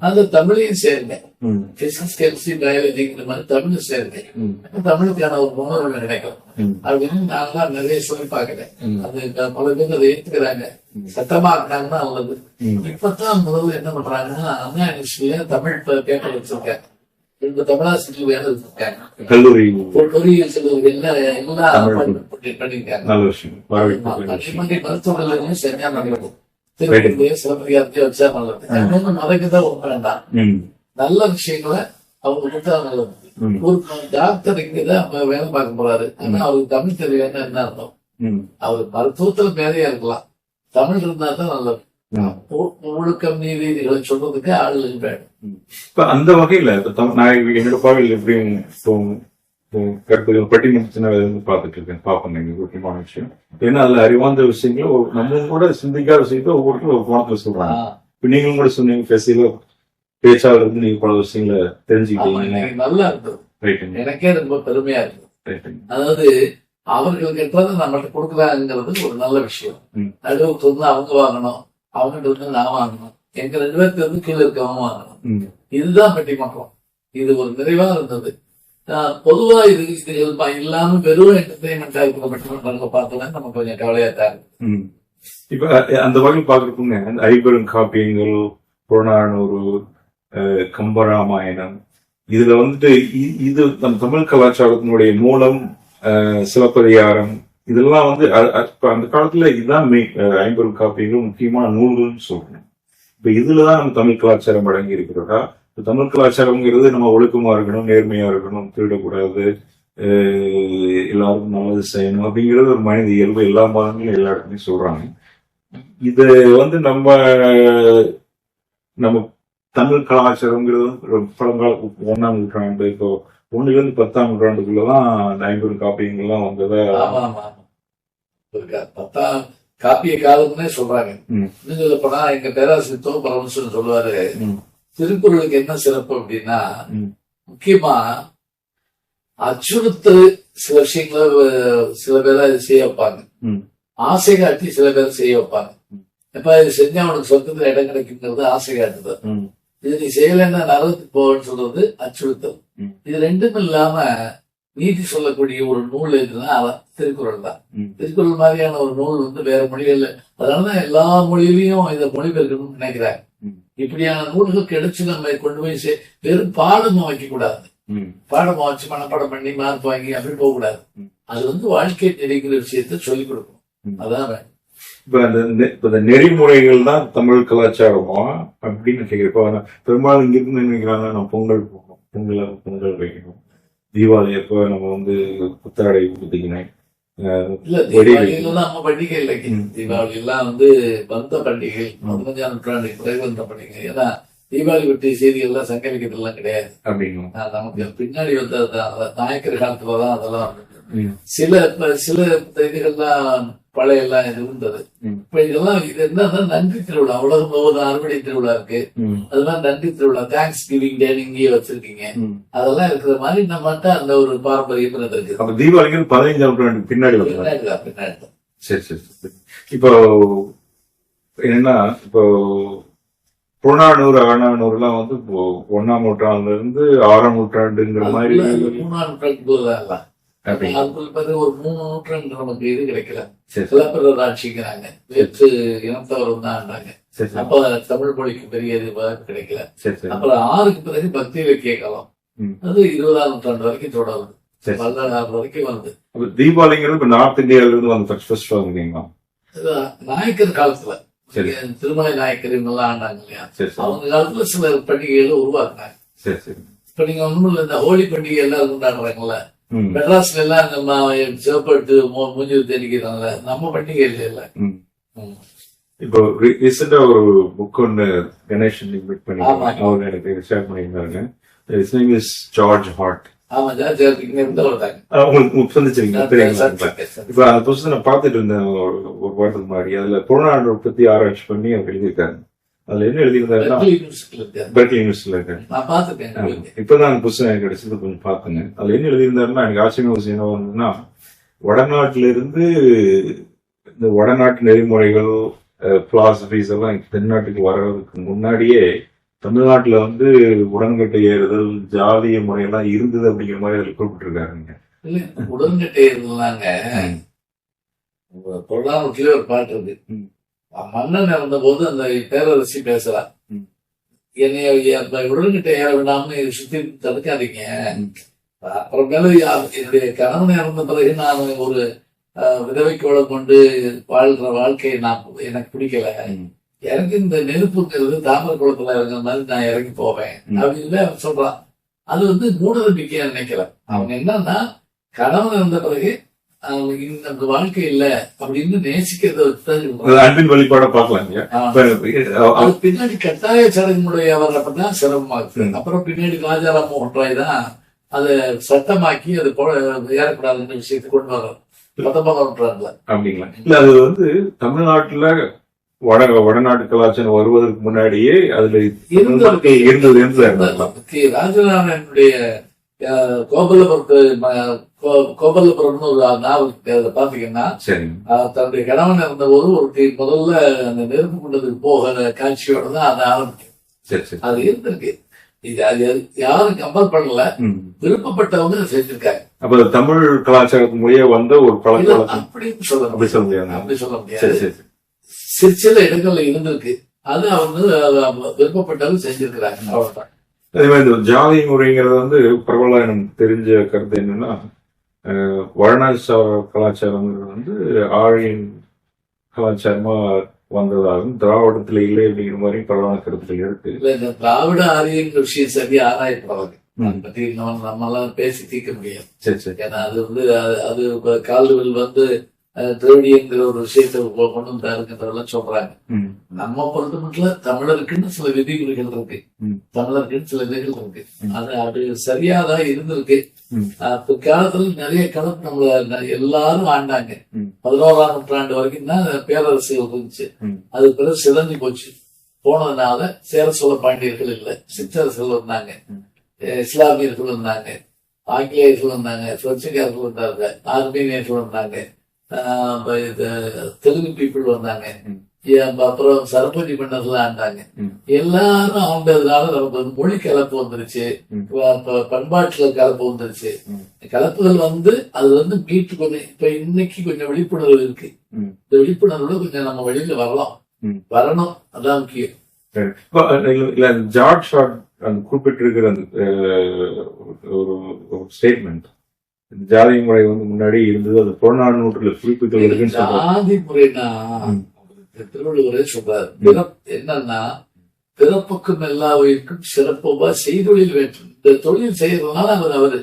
அந்த தமிழையும் சேருங்க. பிசிக்ஸ் கெமிஸ்ட்ரி பயாலஜி இந்த மாதிரி தமிழ் சேருங்க. தமிழுக்கான ஒரு உணர்வு கிடைக்கும் அப்படின்னு நான் தான் நிறைய சொல்லி பாக்குறேன். அது பல பேர் அதை ஏற்றுக்கிறாங்க, சட்டமா இருக்காங்கன்னா நல்லது. இப்பதான் முதல்ல என்ன பண்றாங்கன்னா அண்ணா யூனிவர்சிட்டியில தமிழ் பேப்பர் வச்சிருக்கேன். இந்த தமிழாசிரியர் வேலை வச்சிருக்காங்க, கல்லூரி மருத்துவர்கள் சரியா நல்லது. சிலப்பதிகாரத்தையும் வச்சா நல்லது. மதக்குதான் வேண்டாம், நல்ல விஷயங்களை அவங்க கொடுத்தா நல்லது. ஒரு டாக்டர் இங்கதான் வேலை பார்க்க போறாரு, ஆனா அவருக்கு தமிழ் தெரியலன்னா என்ன அர்த்தம்? அவர் மருத்துவத்துல மேதையா இருக்கலாம், தமிழ் இருந்தா தான் நல்லது. ஒழுக்கம் நீதிகளை சொல்றதுக்கு ஆளுநர் வேணும். இப்ப அந்த வகையில நான் என்னோட பார்வையில் எப்படியும் கருத்துக்கள் பட்டிமன்ற பார்த்துட்டு இருக்கேன், பார்ப்பேன். எங்க முக்கியமான விஷயம் ஏன்னா அதுல அறிவார்ந்த விஷயங்களும் நம்ம கூட சிந்திக்காத விஷயத்த ஒவ்வொருத்தரும் ஒரு கோணத்துல சொல்றாங்க. இப்ப நீங்களும் கூட சொன்னீங்க பேசியில பேச்சாளர் இருந்து நீங்க பல விஷயங்களை தெரிஞ்சுக்கிட்டீங்க, நல்லா இருந்தது. எனக்கே ரொம்ப பெருமையா இருக்கு. அதாவது அவர்களுக்கு எட்டாவது நம்மகிட்ட கொடுக்குறாங்கிறது ஒரு நல்ல விஷயம். நடுவுக்கு வந்து அவங்க வாங்கணும், அவங்ககிட்ட வந்து நான் வாங்கணும், எங்க 2 பேருக்கு வந்து கீழே இருக்கவங்க வாங்கணும். இதுதான் பட்டிமன்றம். இது ஒரு நிறைவா இருந்தது. பொதுவா இது இல்லாம வெறும் என்டர்டைன்மெண்டா இருக்கிற பட்டிமன்றங்களை பார்த்தா நம்ம கொஞ்சம் கவலையா தான் இருக்கு. இப்ப அந்த வகையில் பாக்குறதுங்க ஐம்பெரும் காப்பியங்கள், புறநானூறு, கம்பராமாயணம், இதுல வந்துட்டு இது நம்ம தமிழ் கலாச்சாரத்தினுடைய மூலம் சிலப்பதிகாரம் இதெல்லாம் வந்து அந்த காலத்துல இதுதான் ஐம்பெரும் காப்பியங்கள் முக்கியமான நூல்கள்னு சொல்றோம். இப்ப இதுலதான் நம்ம தமிழ் கலாச்சாரம் அடங்கி இருக்கிறதா? தமிழ் கலாச்சாரம்ங்கிறது நம்ம ஒழுக்கமா இருக்கணும், நேர்மையா இருக்கணும், திருடக்கூடாது, எல்லாருக்கும் நல்லது செய்யணும் அப்படிங்கிறது ஒரு மனித இயல்பு எல்லா மதங்களும் எல்லா இடத்துலையும் சொல்றாங்க. இது வந்து நம்ம தமிழ் கலாச்சாரம்ங்கிறது பழங்கால 1ஆம் நூற்றாண்டு, இப்போ 1ல இருந்து 10ஆம் நூற்றாண்டுக்குள்ளதான் அந்த ஐம்பெரும் காப்பியங்கள்லாம் வந்ததா. 10ஆம் காப்பிய காலம்னே சொல்றாங்க. இன்னும் சொல்ல போனா எங்க பேராசிரியர் தோ பரமேஸ்வரன் சொல்லுவாரு, திருக்குறளுக்கு என்ன சிறப்பு அப்படின்னா முக்கியமா அச்சுறுத்து சில விஷயங்களை சில பேரை செய்ய வைப்பாங்க, ஆசை காட்டி சில பேர் செய்ய வைப்பாங்க. இப்ப இது செஞ்சா அவனுக்கு சொர்க்கத்துல இடம் கிடைக்குங்கிறது ஆசை காட்டுதல், இது நீ செய்யலைன்னா நரகத்துக்கு போகன்னு சொல்றது அச்சுறுத்தல். இது ரெண்டும் இல்லாம நீதி சொல்லக்கூடிய ஒரு நூல் எதுன்னா திருக்குறள் தான். திருக்குறள் மாதிரியான ஒரு நூல் வந்து வேற மொழிகள்ல, அதனாலதான் எல்லா மொழியிலையும் இதை மொழிபெயர்க்கணும்னு நினைக்கிறாங்க. இப்படியான நூல்கள் கிடைச்சு நம்ம கொண்டு போய் வெறும் பாடமா வைக்க கூடாது, பாடமா வச்சு மனப்பாடம் பண்ணி மார்க் வாங்கி அப்படி போக கூடாது. அது வந்து வாழ்க்கை நெறிங்கிற விஷயத்த சொல்லிக் கொடுக்கணும், அதான் வேணும். இப்ப இந்த நெறிமுறைகள் தான் தமிழ் கலாச்சாரமா அப்படின்னு கேட்கிறப்ப பெரும்பாலும் இங்க இருந்து நினைக்கிறாங்க நான் பொங்கல் போகணும், பொங்கல் வைக்கணும், தீபாவளி அப்ப நம்ம வந்து புத்தாடை ஊத்திக்கணும். இல்ல தீபாவளியில நம்ம பண்டிகை இல்லை, தீபாவளி எல்லாம் வந்து வந்த பண்டிகை, 15ஆம் நூற்றாண்டு பிறகு வந்த பண்டிகை. ஏன்னா தீபாவளி பற்றி செய்திகள்லாம் சங்கமிக்கிறதுலாம் கிடையாது அப்படின்னா நமக்கு பின்னாடி வந்து நாயக்கர் காலத்துலதான் அதெல்லாம் சில இதுகள்லாம் பழைய எல்லாம் இது இருந்தது. இப்ப இதெல்லாம் இது என்னன்னா நன்றி திருவிழா, உலகம் முழுவதும் அறுவடை திருவிழா இருக்கு, அதெல்லாம் நன்றி திருவிழா, தேங்க்ஸ் கிவிங் டே இங்கேயே வச்சிருக்கீங்க. அதெல்லாம் இருக்கிற மாதிரி நம்மகிட்ட அந்த ஒரு பாரம்பரியம் இருக்கு. அப்ப தீபாவளிக்கு 15ஆம் நூற்றாண்டு பின்னாடி. சரி. இப்போ என்னன்னா இப்போ புறநானூறு அகநானூறு எல்லாம் வந்து 1ஆம் நூற்றாண்டுல இருந்து 6ஆம் நூற்றாண்டுங்கிற மாதிரி 3ஆம் நூற்றாண்டு அப்படிங்களா? அதுக்குள்ள பிறகு ஒரு 3 நூற்றாண்டு நமக்கு இது கிடைக்கல. சரி சில பேர் ஆட்சிக்கிறாங்க, வேற்று இனத்தவரும் தான் ஆண்டாங்க. சரி சரி அப்ப தமிழ் மொழிக்கு பெரிய இது வாய்ப்பு கிடைக்கல. சரி சரி அப்புறம் 6க்கு பிறகு பக்தி இலக்கிய காலம், ம். அது 20ஆம் நூற்றாண்டு வரைக்கும் தொடருது, சரி. 16 வரைக்கும் வருது. அப்ப தீபாவளிங்கிறது இப்ப நார்த் இந்தியால இருந்து வந்து ஃபர்ஸ்ட் வாங்குறீங்களா? இது நாயக்கர் காலத்துல சரி திருமலை நாயக்கர் இவங்கெல்லாம் ஆண்டாங்க இல்லையா, சரி சரி அவங்க காலத்துல சில பண்டிகைகளை உருவாக்குனாங்க. சரி சரி இப்ப நீங்க ஒண்ணும் இல்ல, இந்த ஹோலி பண்டிகை எல்லாரும் கொண்டாடுறாங்கல்ல, ம் மெட்ராஸ்ல எல்லாம் நம்ம சிவப்பெடுத்து மூஞ்சி தெரிவிக்கிறாங்கல்ல, நம்ம பண்டிகை இல்ல. ம் இப்போ ரீசெண்டா ஒரு புக் ஒன்னு கணேசன் இன்வைட் பண்ணி ஆமா. அவங்க எனக்கு ஷேர் பண்ணியிருந்தாங்க. It's name is George Hart. ஆமா, ஜார்ஜ் இங்க இருந்து வருதாங்க. உங்களுக்கு சந்திச்சிருக்கீங்க தெரியுங்களா? இப்ப அந்த புத்தகத்தை நான் பார்த்துட்டு இருந்தேன் ஒரு வாரத்துக்கு முன்னாடி. அதுல புறநானூறு பத்தி ஆராய்ச்சி பண்ணி அவர் எழுதியிருக்காரு. அதுல என்ன எழுதியிருந்தாருன்னா, பெர்க்லி யூனிவர்சிட்டியில இருக்காரு. நான் பாத்துட்டேன். இப்பதான் அந்த புத்தகம் எனக்கு கிடைச்சது, கொஞ்சம் பார்த்தேங்க. அதுல என்ன எழுதியிருந்தாருன்னா, எனக்கு ஆச்சரியமா விஷயம் என்ன வந்ததுன்னா, வடநாட்டுல இருந்து இந்த வடநாட்டு நெறிமுறைகள் பிலாசபிஸ் எல்லாம் தென்னாட்டுக்கு வர்றதுக்கு முன்னாடியே தமிழ்நாட்டுல வந்து உடன்கட்டை ஏறுதல், ஜாதிய முறையெல்லாம் இருந்தது அப்படிங்கிற மாதிரி அதில் குறிப்பிட்டிருக்காருங்க. இல்ல, உடன்கட்டை இருந்தாங்க. பொருளாதாரத்திலே ஒரு பாட்டு இருக்கு. ம். மன்னன் இறந்த போது அந்த பேரரசி பேசுறா, ம். என்னைய உடன்கட்டை ஏற விடாம சுத்தி தடுக்காதீங்க. ம். அப்புறமேல என்னுடைய கணவன் இறந்த பிறகு நான் ஒரு விதவை கோலம் கொண்டு வாழ்ற வாழ்க்கையை எனக்கு பிடிக்கல. ம். எனக்கு இந்த நெருப்புங்கிறது தாமரை குளத்துல இறங்குற மாதிரி நான் இறங்கி போவேன் அப்படின்னு அவன் சொல்றான். அது வந்து மூட நம்பிக்கையா நினைக்கிறேன். அவங்க என்னன்னா, கணவன் இருந்த பிறகு இந்த வாழ்க்கை இல்ல அப்படின்னு நேசிக்கிறத அது அன்பின் வெளிப்பாட பார்க்கலாம் இல்லையா? அது பின்னாடி கட்டாய சடங்குடைய வர்றப்பதான் சிரமமா இருக்கு. அப்புறம் பின்னாடி ராஜாராம் மோகன் ராய் தான் அதை சட்டமாக்கி அது ஏறக்கூடாதுன்ற விஷயத்தை கொண்டு வர்றாரு 19ஆம் நூற்றாண்டுல. அப்படிங்களா? இல்ல, அது வந்து தமிழ்நாட்டுல வடநாட்டு கலாச்சாரம் வருவதற்கு முன்னாடியே அதுல இருந்தது. ராஜநாராயணனுடைய கோபல்லபுரம்னு ஒரு நாவல் பாத்தீங்கன்னா, தன்னுடைய கணவன் இருந்தபோது ஒரு முதல்ல அந்த நெருப்பு கொண்டதுக்கு போகிற காட்சியோட தான் அதை ஆரம்பிக்கும். அது இருந்திருக்கு. இது அது யாரும் கம்பல் பண்ணல, விருப்பப்பட்டவங்க செஞ்சிருக்காங்க. அப்ப தமிழ் கலாச்சாரத்து மொழியே வந்த ஒரு பழக்கம் அப்படின்னு சொல்லணும். அப்படி சொல்ல முடியாது. சில இடங்கள்ல இருந்திருக்கு, அது அவங்க விருப்பப்பட்டவங்க செஞ்சிருக்கிறாங்க, அவ்வளவுதான். அதே மாதிரி இந்த ஜாதி முறைங்கிறது வந்து பரவலா எனக்கு தெரிஞ்ச கருத்து என்னன்னா, வடநாட்டு கலாச்சாரங்கிறது வந்து ஆழியின் கலாச்சாரமா வந்ததாகும், திராவிடத்துல இல்லை அப்படிங்கிற மாதிரி பரவான கருத்துக்கள் இருக்கு. இல்ல, இந்த திராவிட ஆரியங்கிற விஷயம் சரியா ஆராயப்படுறது அதை பத்தி நம்ம எல்லாம் பேசி தீர்க்க முடியாது. ஏன்னா அது வந்து அது கால்டுவெல் வந்து திராவிடியங்கிற ஒரு விஷயத்தை கொண்டு வந்தாருங்கிறதெல்லாம் சொல்றாங்க. நம்ம பொறுத்த மட்டும் தமிழருக்குன்னு சில விதிமுறைகள் இருக்கு, தமிழருக்குன்னு சில விதிகள் இருக்கு. அது சரியாதான் இருந்திருக்கு. பிற்காலத்துல நிறைய கலப்பு நம்மள எல்லாரும் ஆண்டாங்க. 11ஆம் நூற்றாண்டு வரைக்கும் தான் பேரரசுகள் இருந்துச்சு. அது பிறகு சிதஞ்சு போச்சு. போனதுனால சேர சோழ பாண்டியர்கள் இல்ல, சிற்றரசுகள் இருந்தாங்க, இஸ்லாமியர்கள் இருந்தாங்க, ஆங்கிலேயர்கள் இருந்தாங்க, பிரெஞ்சுக்காரர்கள் இருந்தாங்க, ஆர்மீனியர்கள் இருந்தாங்க, தெலுங்கு பீப்புள் வந்தாங்க, அப்புறம் சரபதி மன்னர்கள் ஆண்டாங்க. எல்லாரும் ஆண்டதுனால நமக்கு வந்து மொழி கலப்பு வந்துருச்சு, பண்பாட்டுல கலப்பு வந்துருச்சு. கலப்புகள் வந்து அது வந்து மீட்டு கொஞ்சம் இப்ப இன்னைக்கு கொஞ்சம் விழிப்புணர்வு இருக்கு. இந்த விழிப்புணர்வுல கொஞ்சம் நம்ம வெளியில வரணும், அதான் முக்கியம். ஜார்ஜ் ஷார்ட் குறிப்பிட்டிருக்கிற அந்த ஒரு ஸ்டேட்மெண்ட், ஜாதி முறை வந்து முன்னாடி இருந்தது, அது புறநானூற்றுல குறிப்புகள் இருக்குன்னு சொல்றாங்க. ஜாதி முறைனா திருவள்ளுவரே சொல்றாரு, என்னன்னா பிறப்புக்கும் எல்லா உயிருக்கும் சிறப்புமா செய்தொழில் வேண்டும். இந்த தொழில் செய்யறதுனால அவரு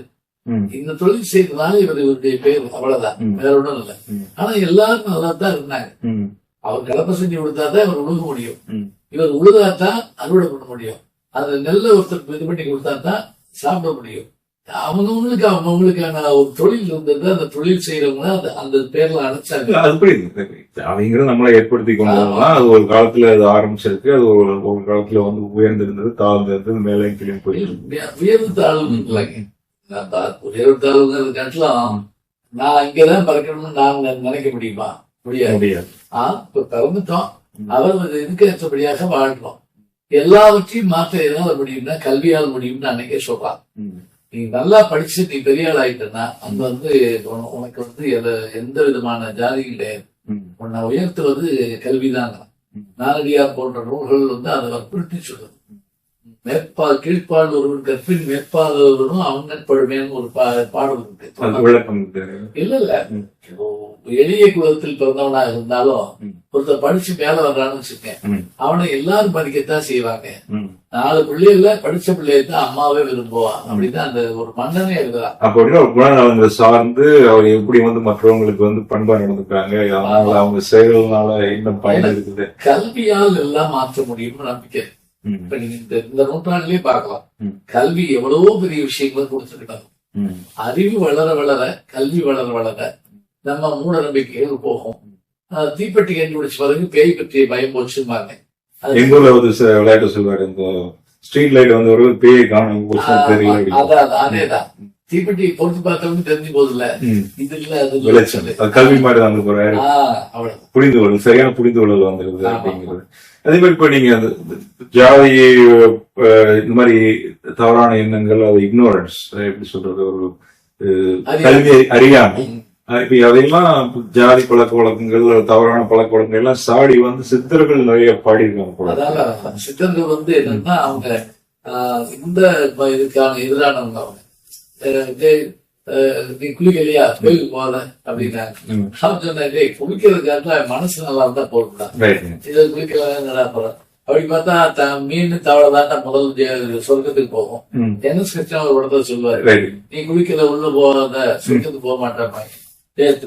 இந்த தொழில் செய்யறதுனால இவருடைய பேர், அவ்வளவுதான், வேற ஒன்றும் இல்லை. ஆனா எல்லாரும் நல்லா தான் இருந்தாங்க. அவர் கலப்பை செஞ்சு கொடுத்தாதான் இவர் உழுக முடியும், இவர் உழுதாதான் அறுவடை பண்ண முடியும், அந்த நெல்லை ஒருத்தருக்கு இது பண்ணி கொடுத்தாதான் சாப்பிட முடியும். அவங்களுக்கான ஒரு தொழில் இருந்தது, அந்த தொழில் செய்யறவங்க அந்த பேர்ல அடைச்சாங்க. அவங்களும் நம்மளை ஏற்படுத்தி கொண்டதுதான். அது ஒரு காலத்துல அது ஆரம்பிச்சிருக்கு, அது ஒரு காலத்துல வந்து உயர்ந்திருந்தது, தாழ்ந்திருந்தது, மேலே கீழே போயிருக்கு. உயர்வு தாழ்வு இல்லைங்க, உயர்வு தாழ்வுங்கிறது காட்டலாம். நான் இங்கதான் பறக்கணும்னு நான் நினைக்க முடியுமா? முடியாது. இப்ப பிறந்துட்டோம், அவர் இதுக்கு ஏற்றபடியாக வாழ்றோம். எல்லாவற்றையும் மாற்ற எதால முடியும்னா கல்வியால் முடியும்னு அன்னைக்கே சொல்றான். நீ நல்லா படிச்சு நீ பெரிய ஆள் ஆயிட்டனா அங்க வந்து உனக்கு வந்து எந்த விதமான ஜாதியும் கிடையாது. உன்னை உயர்த்துவது கல்விதான். நாலடியார் போன்ற நூல்கள் வந்து அதை வற்புறுத்தி சொல்லுது. கீழ்ப்பால் ஒருவன் கற்பின் மேற்பாதவரும் அவங்கட்படுமையான ஒரு பாடல் இருக்கு. இல்ல எளிய குலத்தில் பிறந்தவனாக இருந்தாலும் ஒருத்தர் படிச்சு மேல வர்றான்னு வச்சுக்கேன், அவனை எல்லாரும் படிக்கத்தான் செய்வாங்க. 4 பிள்ளைகள்ல படிச்ச பிள்ளைய தான் அம்மாவே விரும்புவான் அப்படின்னு அந்த ஒரு மன்னனே எழுதுறான். அப்படின்னா ஒரு குணநலங்களை சார்ந்து அவர் எப்படி வந்து மற்றவங்களுக்கு வந்து பண்பா நடந்துக்கிறாங்க, அவங்க செயல்னால என்ன பயன் இருக்குது. கல்வியால் எல்லாம் மாற்ற முடியும்னு நம்பிக்கை. இப்ப நீங்க இந்த நூற்றாண்டிலேயே பார்க்கலாம், கல்வி எவ்வளவோ பெரிய விஷயங்களை கொடுத்துருக்காங்க. அறிவு வளர வளர, கல்வி வளர வளர நம்ம மூட நம்பிக்கைகள் போகும். தீப்பெட்டி கண்டுபிடிச்ச பிறகு பேய் பற்றிய பயம் போச்சுமாங்க. எங்க ஊர்ல வந்து விளையாட்டு சொல்லுவாரு, இந்த ஸ்ட்ரீட் லைட் வந்து ஒரு பேய் காணும் தெரியல. அதேதான் தீப்பெட்டி பொறுத்து பார்த்தவங்க தெரிஞ்சு போதில்ல, இது இல்ல அது கல்வி மாதிரி தான் புரிந்து கொள்ளும், சரியான புரிந்து கொள்ளல் வந்துருது அப்படிங்கிறது. அதே மாதிரி இப்ப நீங்க ஜாதி இந்த மாதிரி தவறான எண்ணங்கள், அது இக்னோரன்ஸ், எப்படி சொல்றது, ஒரு கல்வி அறியாமை, இப்ப அதையெல்லாம் ஜாதி பழக்க வழக்கங்கள், தவறான பழக்க வழக்கங்கள் எல்லாம் சாடி வந்து சித்தர்கள் நிறைய பாடியிருக்காங்க. அதாவது சித்தர்கள் வந்து என்னன்னா அவங்க இந்த இதுக்கான எதிரானவங்க. அவங்க நீ குளிக்கலையா கோயிலுக்கு போத அப்படின்னாங்க. அவன் சொன்னே குளிக்கிறதுக்காக மனசு நல்லா இருந்தா போதுதான், இதை குளிக்கலாம் போறேன். அப்படி பார்த்தா மீன் தவளைதான்டா முதல் சொர்க்கத்துக்கு போகும். என்ன ஸ்கெட்சா ஒரு படத்தை சொல்லுவாரு, நீ குளிக்கல உள்ள போகாத சொர்க்கத்துக்கு போக மாட்டேன்.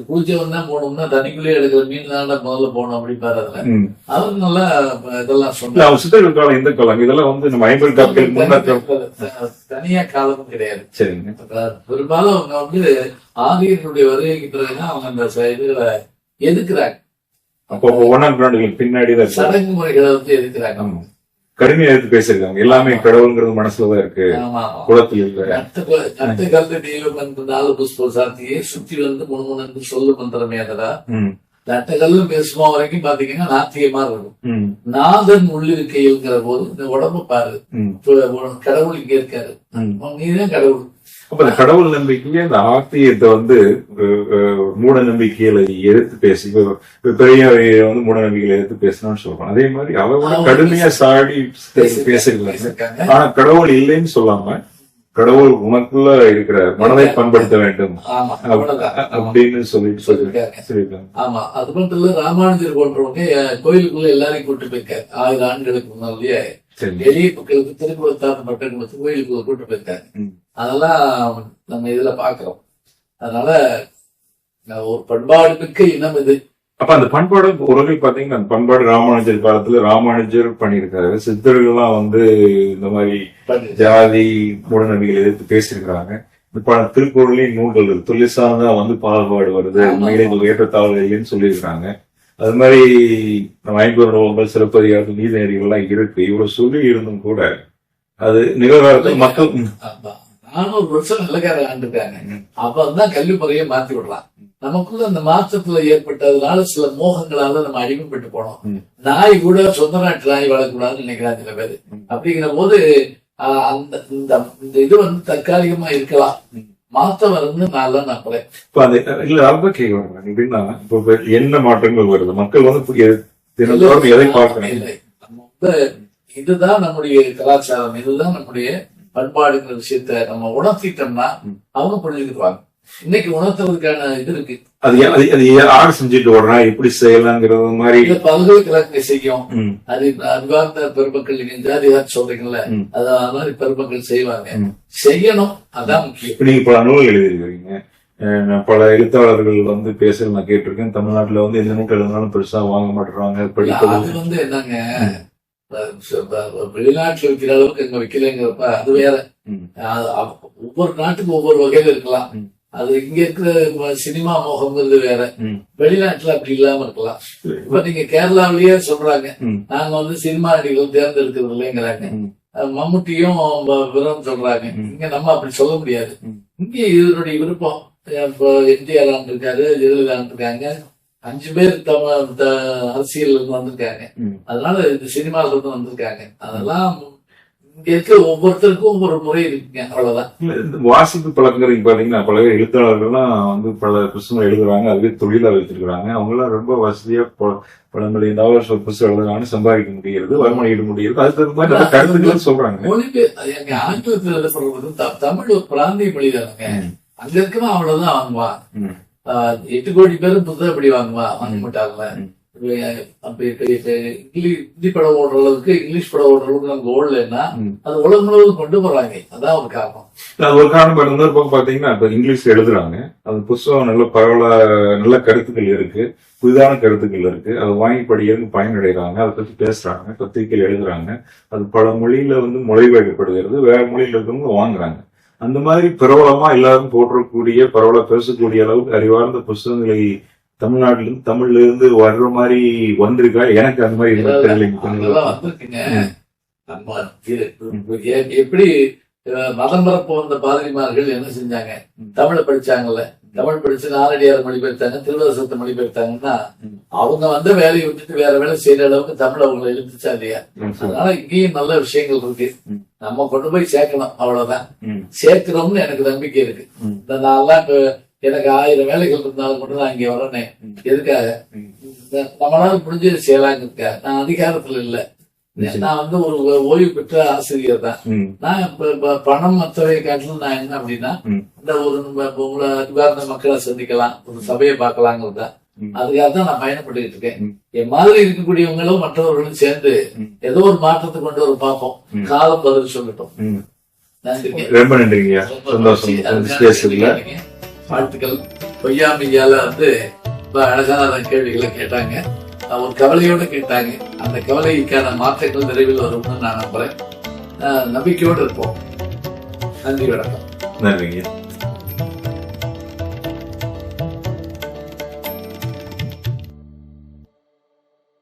குளிச்சவன் தான் போகணும்னா தனிக்குள்ளே எடுக்கிற மீன் தாண்டா முதல்ல போகணும் அப்படின்னு பாருதுல. அவர் நல்லா இதெல்லாம் சொன்னாங்க. சித்தர்கள் காலம் எந்த காலம் இதெல்லாம் வந்து நம்ம 50 தனியா காலமும் கிடையாது. பெரும்பாலும் அவங்க வந்து ஆரியர்களுடைய வருகைக்கு பிறகுதான் அவங்க அந்த இதுகளை எதுக்குறாங்க. அப்போ 1ஆம் நூற்றாண்டுகளுக்கு பின்னாடிதான் சடங்கு முறைகளை வந்து எதுக்குறாங்க. கடுமையா எடுத்து பேசிருக்காங்க. எல்லாமே கடவுள்ங்கிறது மனசுலதான் இருக்கு, குளத்தில் இல்ல. நட்ட கல்ல தெய்வம் என்று 4 புஷ்ப சாத்தியே சுத்தி வந்து முணுமுணு சொல்லு மந்திரமே. அதடா நட்ட கல்லும் பேசுமா வரைக்கும் பாத்தீங்கன்னா நாத்தியமா இருக்கும். நாதன் உள்ளிருக்கைங்கிற போது இந்த உடம்பு பாரு, கடவுள் இங்க இருக்காரு, நீதான் கடவுள். அப்ப இந்த கடவுள் நம்பிக்கையே அந்த ஆத்தியத்தை வந்து மூட நம்பிக்கைகளை எதிர்த்து பேசி, பெரிய வந்து மூட நம்பிக்கைகளை எதிர்த்து பேசணும்னு சொல்றோம். அதே மாதிரி அவரோட கடுமையா சாடி பேசிருக்காங்க. ஆனா கடவுள் இல்லைன்னு சொல்லாம, கடவுள் உனக்குள்ள இருக்கிற மனதை பண்படுத்த வேண்டும் அப்படின்னு சொல்லிட்டு. ஆமா, அது மட்டும் இல்ல, ராமானுஜர் போன்றவங்க கோயிலுக்குள்ள எல்லாரையும் கூட்டு போயிருக்காரு. 1000 ஆண்டுகளுக்கு முன்னாலேயே எளிய மக்களுக்கு திருக்குறள் மக்களுக்கு கோயிலுக்குள்ள கூட்டு போயிருக்காரு. அதெல்லாம் நம்ம இதுல பாக்குறோம். அதனால ஒரு பண்பாடு மிக்க இனம் இது. அப்ப அந்த பண்பாடு உலகில் பாத்தீங்கன்னா அந்த பண்பாடு ராமானுஜர் காலத்துல ராமானுஜர் பண்ணிருக்காரு. சித்தர்கள்லாம் வந்து இந்த மாதிரி ஜாதி மூடநம்பிக்கைகளை எதிர்த்து பேசியிருக்கிறாங்க. இப்ப திருக்குறளையும் நூல்கள் தொழிற்சார்ந்தா வந்து பாகுபாடு வருது, உண்மையிலே ஏற்றத்தாழ்வுன்னு சொல்லியிருக்கிறாங்க. அது மாதிரி நம்ம 50 நூல்கள், சிலப்பதிகாரங்கள், நீதிநெறிகள் எல்லாம் இருக்கு. இவ்வளவு சொல்லி இருந்தும் கூட அது நிகழ்காலத்தில் மக்கள் 400 வருஷம் வெள்ளக்காரங்க ஆண்டுருக்காங்க. அப்பதான் கல்வி முறையை மாத்தி விடுறான். நமக்குள்ள அந்த மாற்றத்துல ஏற்பட்டதுனால சில மோகங்களால நம்ம அடிமைப்பட்டு போனோம். நாய் கூட சொந்த நாட்டு நாய் வளரக்கூடாதுன்னு நினைக்கிறாங்க சில பேரு. அப்படிங்கிற போது அந்த இந்த இது வந்து தற்காலிகமா இருக்கலாம், மாற்றம் வரும்னு நான் நம்புறேன். இப்ப அந்த இல்ல ரொம்ப கேட்க எப்படின்னா, இப்ப என்ன மாற்றங்கள் வருது, மக்கள் வந்து தினந்தோறும் எதை பார்க்கணும் இல்லை. இதுதான் நம்முடைய கலாச்சாரம், இதுதான் நம்முடைய பண்பாடுங்கிற விஷயத்த நம்ம உணர்த்திட்டோம்னா அவங்க புரிஞ்சுக்குவாங்க. இன்னைக்கு உணர்த்துறதுக்கான இது இருக்கு. அது யாரு செஞ்சுட்டு ஓடுறா, எப்படி செய்யலாங்கிறது மாதிரி பல்கலைக்கழகங்கள் செய்யும். அது அறிவார்ந்த பெருமக்கள் ஜாதிகார் சொல்றீங்கல்ல, அது மாதிரி பெருமக்கள் செய்வாங்க, செய்யணும். அதான் முக்கியம். நீங்க பல நூல் எழுதிருக்கீங்க, பல எழுத்தாளர்கள் வந்து பேச நான் கேட்டிருக்கேன். தமிழ்நாட்டுல வந்து எந்த நூல் எழுதினாலும் பெருசா வாங்க மாட்டேறாங்க. அது வந்து என்னங்க, வெளிநாட்டுல வைக்கிற அளவுக்கு இங்க வைக்கலங்கிறப்ப அது வேற. ஒவ்வொரு நாட்டுக்கும் ஒவ்வொரு வகையில இருக்கலாம். அது இங்க இருக்கிற சினிமா மோகம்ங்கிறது வேற, வெளிநாட்டுல அப்படி இல்லாம இருக்கலாம். இப்ப நீங்க கேரளாவிலேயே சொல்றாங்க, நாங்க வந்து சினிமா நடிகர்கள் தேர்ந்தெடுக்கிறது இல்லைங்கிறாங்க. மம்முட்டியும் விரம் சொல்றாங்க. இங்க நம்ம அப்படி சொல்ல முடியாது. இங்க இதனுடைய விருப்பம். இப்போ எம்ஜிஆர் இருக்காரு, ஜெயலலிதா இருக்காங்க, 5 பேர் அரசியல் இருந்து வந்திருக்காங்க. அதனால இந்த சினிமால இருந்து வந்திருக்காங்க. அதெல்லாம் இங்க இருக்க ஒவ்வொருத்தருக்கும் ஒவ்வொரு முறை இருக்குங்க, அவ்வளவுதான். இந்த வாசிப்பு பழக்கங்கள் பாத்தீங்கன்னா பல பேர் எழுத்தாளர்கள்லாம் வந்து பல புத்தகம் எழுதுறாங்க, அதுவே தொழிலா வச்சிருக்கிறாங்க. அவங்க எல்லாம் ரொம்ப வசதியா பல மில்லியன் டாலர்ஸ் புத்தகம் எழுதுறாங்க, சம்பாதிக்க முடிகிறது, வருமானம் ஈட முடிகிறது. அதுக்கு தகுந்த மாதிரி நிறைய கருத்துக்கள் சொல்றாங்க. எங்க ஆங்கிலத்தில் எழுதப்படுறது தமிழ் ஒரு பிராந்திய மொழி தானுங்க. அங்க இருக்கவன் அவ்வளவுதான் வாங்குவான். 8 கோடி பேரும் புத்தகம் எப்படி வாங்க மாட்டாங்கல்ல. ஹிந்தி படம் ஓடுற அளவுக்கு இங்கிலீஷ் படம் ஓடுற அளவுக்கு நமக்கு ஓடலைன்னா அது உலகம் முழுவதும் கொண்டு போறாங்க. அதான் ஒரு காரணம். அது ஒரு காரணம். இன்னொரு பக்கம் பாத்தீங்கன்னா இப்ப இங்கிலீஷ் எழுதுறாங்க, அது புத்தகம் நல்ல நல்ல கருத்துக்கள் இருக்கு, புதிதான கருத்துக்கள் இருக்கு, அதை வாங்கி படிக்கிறதுக்கு பயனடைகிறாங்க, அதை பத்தி பேசுறாங்க, பத்திரிகைகள் எழுதுறாங்க, அது பல மொழியில வந்து மொழிபெயர்க்கப்படுகிறது, வேற மொழியில இருக்கவங்க வாங்குறாங்க. அந்த மாதிரி பிரபலமா எல்லாரும் போற்றக்கூடிய பரவலா பேசக்கூடிய அளவுக்கு அறிவார்ந்த புத்தகங்களை தமிழ்ல இருந்து வர்ற மாதிரி வந்திருக்கா? எனக்கு அந்த மாதிரி வந்திருக்குங்க. எப்படி மதம் பரப்ப வந்த பாதிரிமார்கள் என்ன செஞ்சாங்க? தமிழை படிச்சாங்கல்ல, தமிழ் படிச்சு நாலடியார் மொழிபெயர்த்தாங்க, திருவசத்தை மொழிபெயர்த்தாங்கன்னா அவங்க வந்து வேலையை விட்டுட்டு வேற வேலை செய்யற அளவுக்கு தமிழ் அவங்களை எழுந்துச்சா இல்லையா? அதனால இங்கேயும் நல்ல விஷயங்கள் இருக்கு, நம்ம கொண்டு போய் சேர்க்கணும், அவ்வளவுதான். சேர்க்கிறோம்னு எனக்கு நம்பிக்கை இருக்கு. இந்த நான்லாம் எனக்கு 1000 வேலைகள் இருந்தாலும் மட்டும் நான் இங்க வரேனே, எதுக்காக? நம்மளால முடிஞ்சது செய்யலாங்க இருக்கா. நான் அதிகாரத்துல இல்ல, நான் வந்து ஒரு ஓய்வு பெற்ற ஆசிரியர் தான். நான் பணம் மற்றவை காட்டிலும் நான் என்ன அப்படின்னா இந்த ஒரு உங்களை அறிவார்ந்த மக்களை சந்திக்கலாம், ஒரு சபையை பார்க்கலாங்கிறது தான். அதுக்காக தான் நான் பயணப்பட்டுக்கிட்டு இருக்கேன். என் மாதிரி இருக்கக்கூடியவங்களும் மற்றவர்களும் சேர்ந்து ஏதோ ஒரு மாற்றத்தை கொண்டு வர பார்ப்போம். காலம் பதில் சொல்லட்டும். நன்றிங்க, ரொம்ப நன்றிங்க, சந்தோஷம். வாழ்த்துக்கள். பொய்யாமையால வந்து அழகான கேள்விகளை கேட்டாங்க, ஒரு கவலையோடு கேட்டாங்க. அந்த கவலைக்கான மாற்றங்கள் விரைவில் வரும்னு நான் நம்புறேன். நம்பிக்கையோடு இருப்போம். நன்றி, வணக்கம். நன்றிங்க.